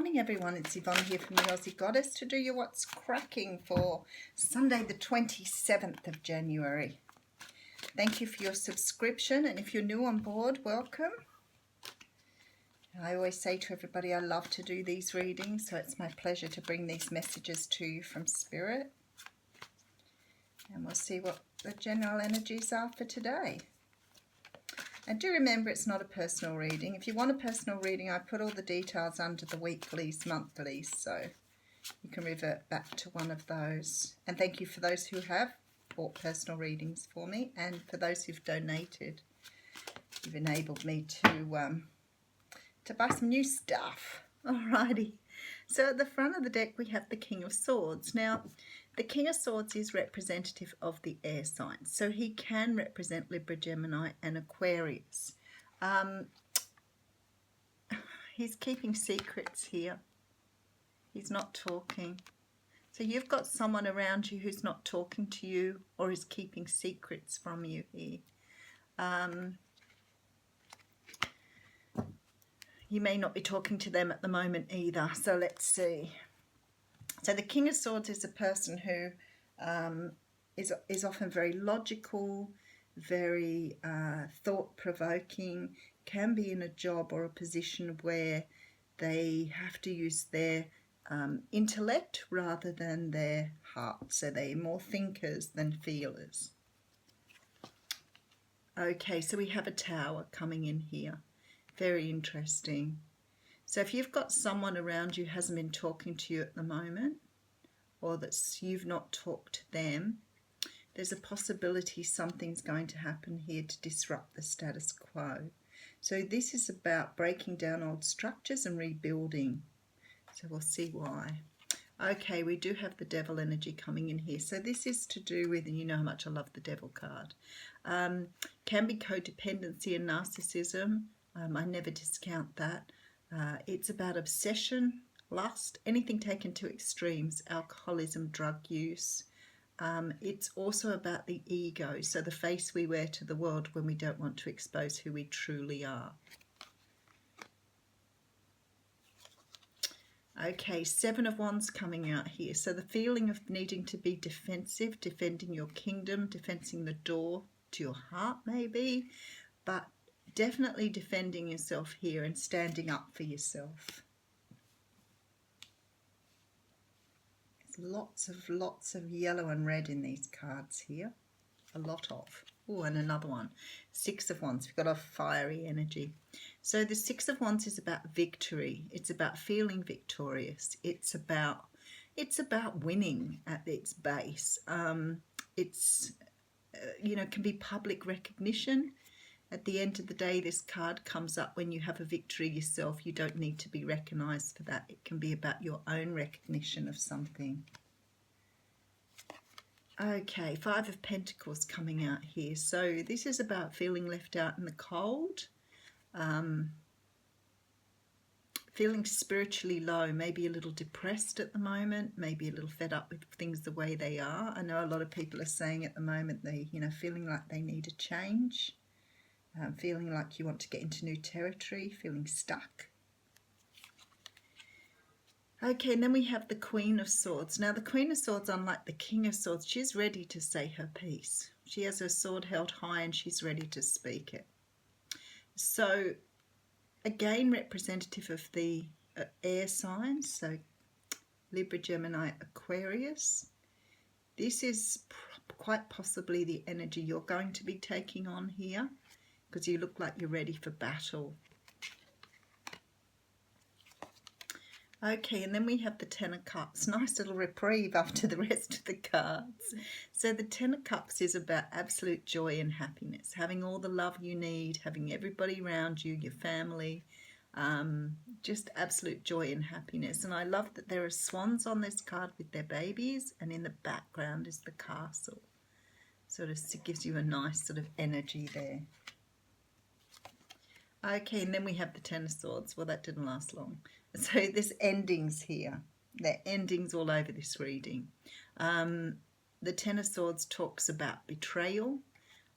morning, everyone. It's Yvonne here from the Aussie Goddess to do your What's Cracking for Sunday the 27th of January. Thank you for your subscription, and if you're new on board, welcome. I always say to everybody I love to do these readings, so it's my pleasure to bring these messages to you from Spirit. And we'll see what the general energies are for today. And do remember, it's not a personal reading. If you want a personal reading, I put all the details under the weeklies, monthlies, so you can revert back to one of those. And thank you for those who have bought personal readings for me, and for those who've donated. You've enabled me to buy some new stuff. Alrighty. So at the front of the deck, we have the King of Swords. Now, the King of Swords is representative of the air signs, so he can represent Libra, Gemini and Aquarius. He's keeping secrets here. He's not talking. So you've got someone around you who's not talking to you or is keeping secrets from you here. You may not be talking to them at the moment either, so let's see. So the King of Swords is a person who is often very logical, very thought-provoking, can be in a job or a position where they have to use their intellect rather than their heart. So they're more thinkers than feelers. Okay, so we have a Tower coming in here. Very interesting. So if you've got someone around you who hasn't been talking to you at the moment, or that you've not talked to them, there's a possibility something's going to happen here to disrupt the status quo. So this is about breaking down old structures and rebuilding. So we'll see why. Okay, we do have the Devil energy coming in here. So this is to do with, and you know how much I love the Devil card, can be codependency and narcissism. I never discount that. It's about obsession, lust, anything taken to extremes, alcoholism, drug use. It's also about the ego, so the face we wear to the world when we don't want to expose who we truly are. Okay, Seven of Wands coming out here. So the feeling of needing to be defensive, defending your kingdom, defending the door to your heart maybe, but definitely defending yourself here and standing up for yourself. There's lots of yellow and red in these cards here. A lot of. Oh, and another one. Six of Wands. We've got a fiery energy. So the Six of Wands is about victory. It's about feeling victorious. It's about winning at its base. It's can be public recognition. At the end of the day, this card comes up when you have a victory yourself. You don't need to be recognised for that. It can be about your own recognition of something. Okay, Five of Pentacles coming out here. So this is about feeling left out in the cold, feeling spiritually low, maybe a little depressed at the moment, maybe a little fed up with things the way they are. I know a lot of people are saying at the moment they, feeling like they need a change. Feeling like you want to get into new territory, feeling stuck. Okay, and then we have the Queen of Swords. Now the Queen of Swords, unlike the King of Swords, she's ready to say her piece. She has her sword held high and she's ready to speak it. So again, representative of the air signs, so Libra, Gemini, Aquarius. This is quite possibly the energy you're going to be taking on here, because you look like you're ready for battle. Okay, and then we have the Ten of Cups. Nice little reprieve after the rest of the cards. So the Ten of Cups is about absolute joy and happiness, having all the love you need, having everybody around you, your family, just absolute joy and happiness. And I love that there are swans on this card with their babies, and in the background is the castle. Sort of gives you a nice sort of energy there. Okay, and then we have the Ten of Swords. Well, that didn't last long. So there's endings here. There are endings all over this reading. The Ten of Swords talks about betrayal,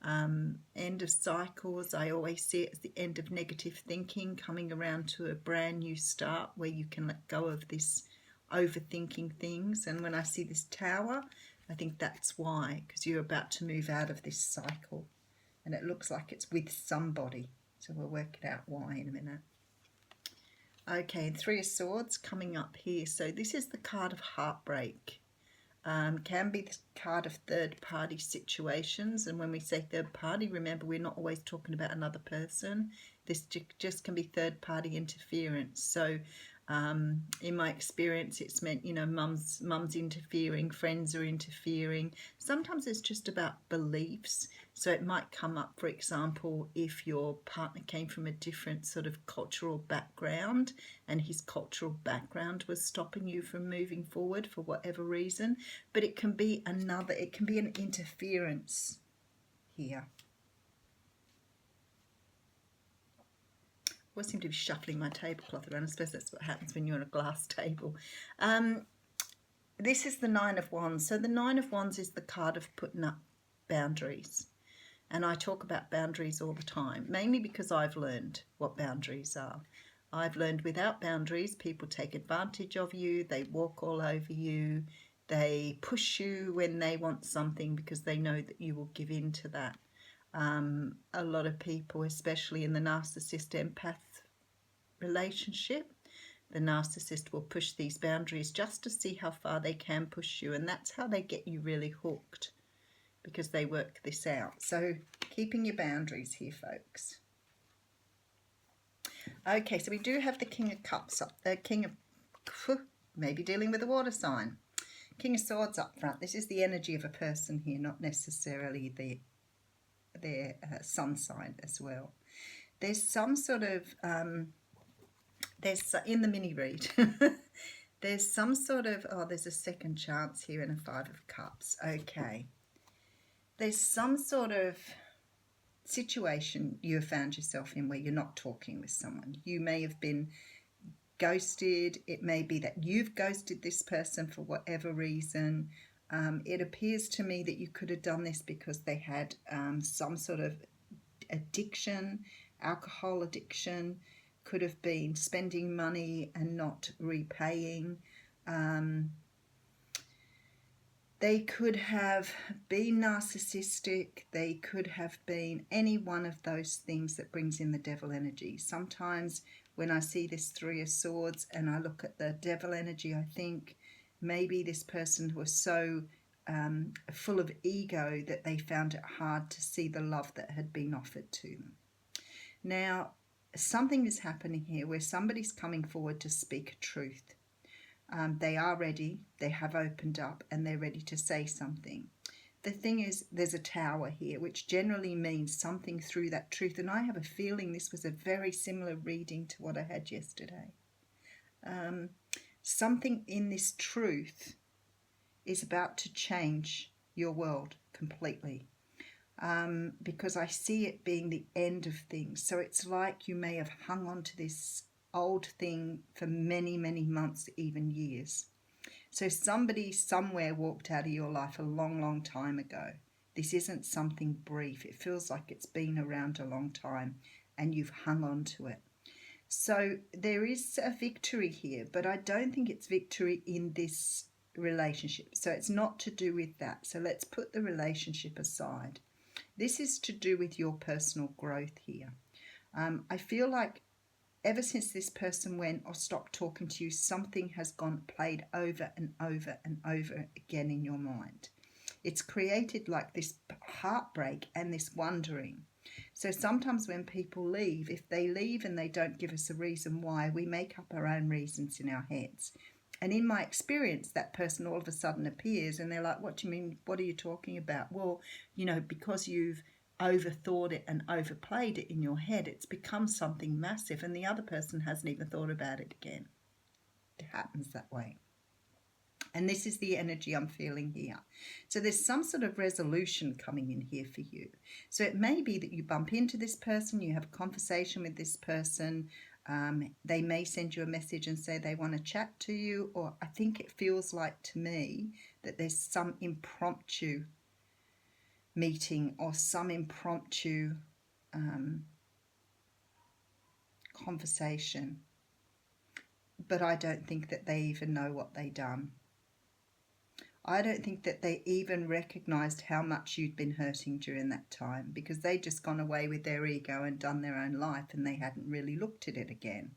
End of cycles, I always see it as the end of negative thinking, coming around to a brand new start where you can let go of this overthinking things. And when I see this tower, I think that's why, because you're about to move out of this cycle, and it looks like it's with somebody. So we'll work it out why in a minute. Okay, Three of Swords coming up here. So this is the card of heartbreak. Can be the card of third-party situations. And when we say third-party, remember, we're not always talking about another person. This just can be third-party interference. So in my experience, it's meant, you know, mum's interfering, friends are interfering. Sometimes it's just about beliefs. So it might come up, for example, if your partner came from a different sort of cultural background and his cultural background was stopping you from moving forward for whatever reason. But it can be it can be an interference here. I seem to be shuffling my tablecloth around. I suppose that's what happens when you're on a glass table. This is the Nine of Wands. So the Nine of Wands is the card of putting up boundaries. And I talk about boundaries all the time, mainly because I've learned what boundaries are. I've learned without boundaries, people take advantage of you, they walk all over you, they push you when they want something because they know that you will give in to that. A lot of people, especially in the narcissist empath relationship, the narcissist will push these boundaries just to see how far they can push you, and that's how they get you really hooked, because they work this out. So keeping your boundaries here, folks. Okay, so we do have the King of Cups up there, maybe dealing with a water sign. King of Swords up front. This is the energy of a person here, not necessarily their sun sign as well. There's some sort of, in the mini read, there's some sort of, there's a second chance here and a Five of Cups. Okay. There's some sort of situation you have found yourself in where you're not talking with someone. You may have been ghosted. It may be that you've ghosted this person for whatever reason. It appears to me that you could have done this because they had some sort of addiction, alcohol addiction, could have been spending money and not repaying. They could have been narcissistic. They could have been any one of those things that brings in the devil energy. Sometimes when I see this Three of Swords and I look at the devil energy, I think maybe this person was so full of ego that they found it hard to see the love that had been offered to them. Now, something is happening here where somebody's coming forward to speak a truth. They are ready, they have opened up, and they're ready to say something. The thing is, there's a tower here, which generally means something through that truth. And I have a feeling this was a very similar reading to what I had yesterday. Something in this truth is about to change your world completely. Because I see it being the end of things. So it's like you may have hung on to this old thing for many, many months, even years. So somebody somewhere walked out of your life a long, long time ago. This isn't something brief. It feels like it's been around a long time and you've hung on to it. So there is a victory here, but I don't think it's victory in this relationship. So it's not to do with that. So let's put the relationship aside. This is to do with your personal growth here. I feel like ever since this person went or stopped talking to you, something has played over and over and over again in your mind. It's created like this heartbreak and this wondering. So sometimes when people leave, if they leave and they don't give us a reason why, we make up our own reasons in our heads. And in my experience, that person all of a sudden appears and they're like, what do you mean? What are you talking about? Well, you know, because you've overthought it and overplayed it in your head, it's become something massive and the other person hasn't even thought about it again. It happens that way. And this is the energy I'm feeling here. So there's some sort of resolution coming in here for you. So it may be that you bump into this person, you have a conversation with this person, they may send you a message and say they want to chat to you, or I think it feels like to me that there's some impromptu meeting or some impromptu conversation. But I don't think that they even know what they done. I don't think that they even recognised how much you'd been hurting during that time, because they'd just gone away with their ego and done their own life, and they hadn't really looked at it again.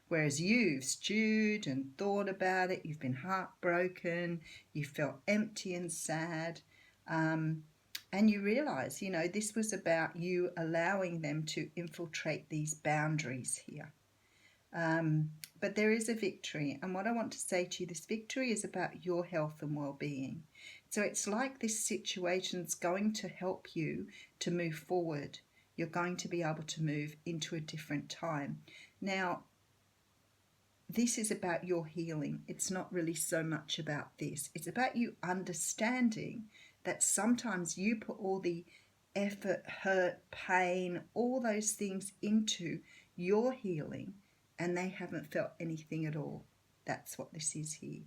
Whereas you've stewed and thought about it, you've been heartbroken, you felt empty and sad, and you realise, this was about you allowing them to infiltrate these boundaries here. But there is a victory, and what I want to say to you, this victory is about your health and well-being. So it's like this situation's going to help you to move forward. You're going to be able to move into a different time. Now, this is about your healing. It's not really so much about this. It's about you understanding that sometimes you put all the effort, hurt, pain, all those things into your healing, and they haven't felt anything at all. That's what this is here.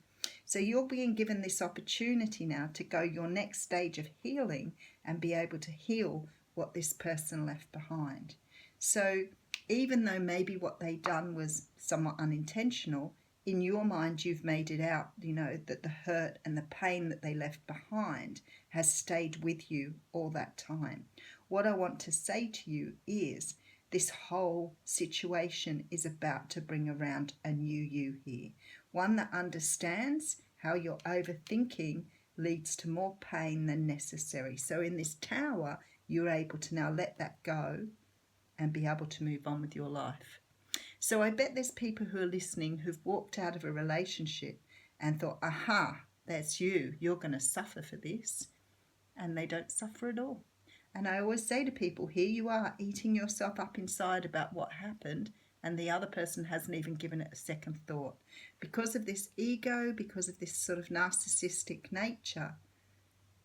So you're being given this opportunity now to go your next stage of healing and be able to heal what this person left behind. So even though maybe what they done was somewhat unintentional, in your mind you've made it out, that the hurt and the pain that they left behind has stayed with you all that time. What I want to say to you is, this whole situation is about to bring around a new you here. One that understands how your overthinking leads to more pain than necessary. So in this tower, you're able to now let that go and be able to move on with your life. So I bet there's people who are listening who've walked out of a relationship and thought, aha, that's you. You're going to suffer for this. And they don't suffer at all. And I always say to people, here you are eating yourself up inside about what happened, and the other person hasn't even given it a second thought. Because of this ego, because of this sort of narcissistic nature,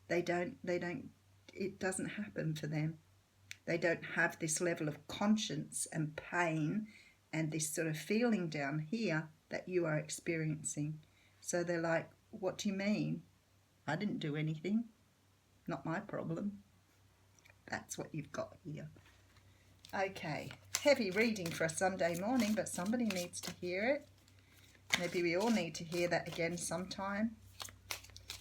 it doesn't happen for them. They don't have this level of conscience and pain and this sort of feeling down here that you are experiencing. So they're like, what do you mean? I didn't do anything. Not my problem. That's what you've got here. Okay, heavy reading for a Sunday morning, but somebody needs to hear it. Maybe we all need to hear that again sometime.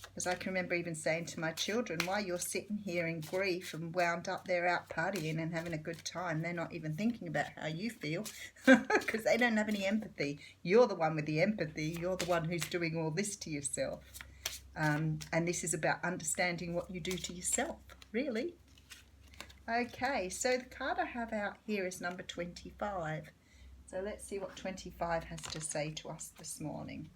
Because I can remember even saying to my children, why you're sitting here in grief and wound up, they're out partying and having a good time. They're not even thinking about how you feel because they don't have any empathy. You're the one with the empathy. You're the one who's doing all this to yourself. And this is about understanding what you do to yourself, really. Okay, so the card I have out here is number 25. So let's see what 25 has to say to us this morning.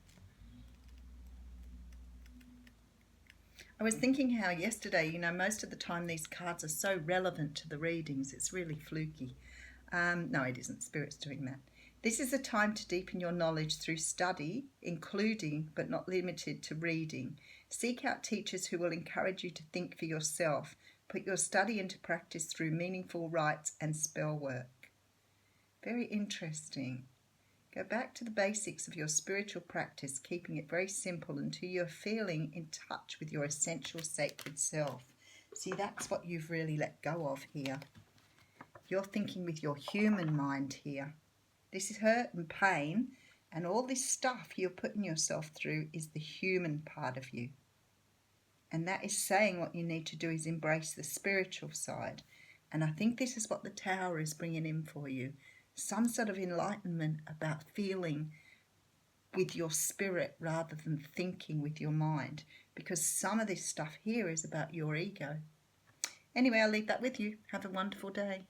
I was thinking how yesterday, most of the time these cards are so relevant to the readings. It's really fluky. No, it isn't. Spirit's doing that. This is a time to deepen your knowledge through study, including but not limited to reading. Seek out teachers who will encourage you to think for yourself. Put your study into practice through meaningful rites and spell work. Very interesting. Go back to the basics of your spiritual practice, keeping it very simple until you're feeling in touch with your essential sacred self. See, that's what you've really let go of here. You're thinking with your human mind here. This is hurt and pain, and all this stuff you're putting yourself through is the human part of you. And that is saying what you need to do is embrace the spiritual side. And I think this is what the Tower is bringing in for you. Some sort of enlightenment about feeling with your spirit rather than thinking with your mind. Because some of this stuff here is about your ego. Anyway, I'll leave that with you. Have a wonderful day.